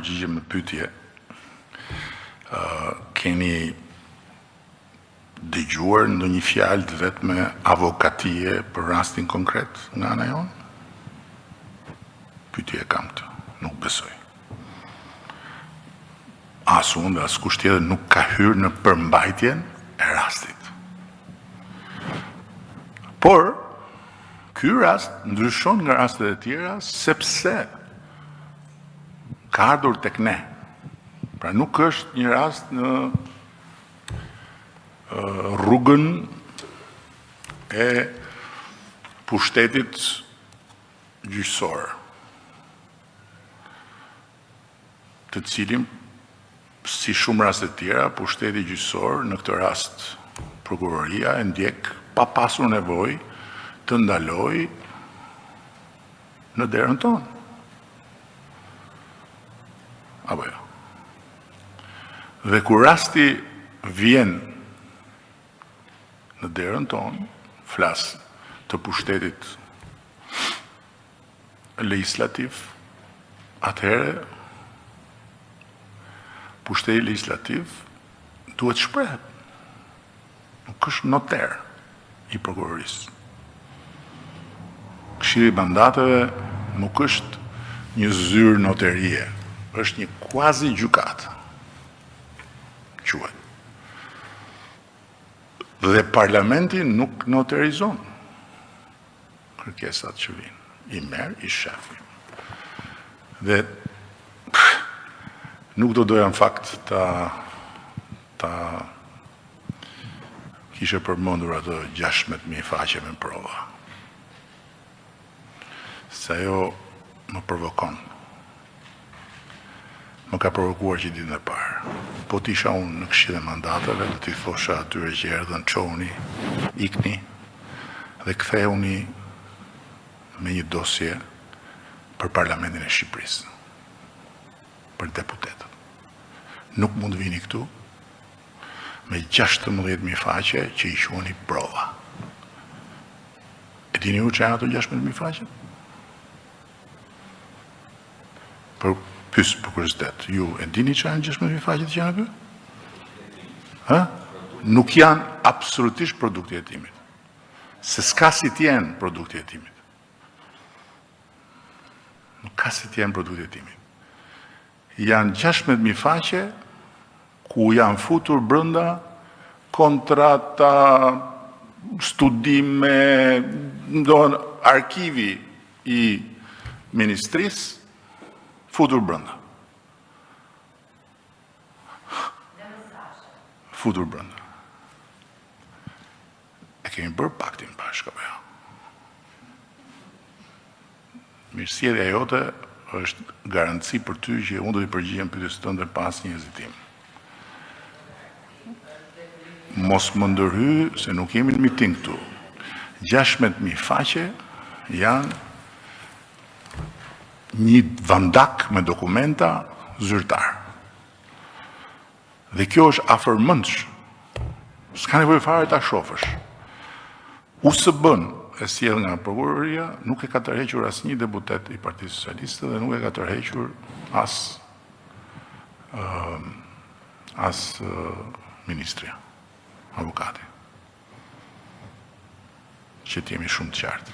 përgjigjem në pyetje. Keni dëgjuar ndonjë fjalë të vetme avokatie për rastin konkret nga ana jonë? Pyetje kam të, nuk besoj. As unë dhe as kusht tjetër nuk ka hyrë në përmbajtjen e rastit. Por, ky rast ndryshon nga rastet e tjera sepse ka ardhur tek ne. Pra nuk është një rast në rrugën e pushtetit gjyqësor, të cilin, si shumë raste tjera, pushteti gjyqësor, në këtë rast prokuroria, e ndjek pa pasur nevojë të ndaloj në derën tonë. Apo jo. Dhe kur rasti vjen në derën tonë, flas të pushtetit legislativ, atëherë pushteti legislativ duhet shprehet. Nuk është noter i prokurorisë. Këshilli i mandateve nuk është një zyrë noterie, është një quasi gjykatë. Quhet. Dhe parlamenti nuk noterizon kërkesat që vinë. I merr, i shef. Dhe nuk do doja në fakt ta kishe përmendur ato 16.000 faqe me prova. Se ajo më provokon. Më ka provokuar që ditën e parë. Po t'isha unë në këshillin e mandateve, do t'i thosha atyre që erdhën, çoni, ikni dhe ktheuni me një dosje për Parlamentin e Shqipërisë, për deputetët. Nuk mund vini këtu me 16.000 faqe që i quheni prova. E dini ju që janë ato 16.000 faqe? Pyes për kuriozitet, ju e dini që janë 16.000 faqe që janë aty? Nuk janë absolutisht produkti i hetimit. Se s'ka si t'jenë produkti i hetimit. Nuk ka si t'jenë produkti i hetimit. Janë 16.000 faqe ku janë futur brenda kontrata, studime, ndonë arkivi i ministrisë futur brenda. Futur brenda. E kemi bërë paktin bashkë apo jo? Mirësjellja jote është garanci për ty që unë do t'i përgjigjem pyetjes tënde pas një hezitim. Mos më ndërhy se nuk jemi në miting këtu. 16.000 faqe janë një vandak me dokumenta zyrtar. Dhe kjo është afërmendsh. S'ka nevojë fare ta shohësh. USB-n e sjell nga prokuroria nuk e ka tërhequr asnjë deputet i Partisë Socialiste dhe nuk e ka tërhequr as ministria, avokati. Që t'jemi shumë të qartë.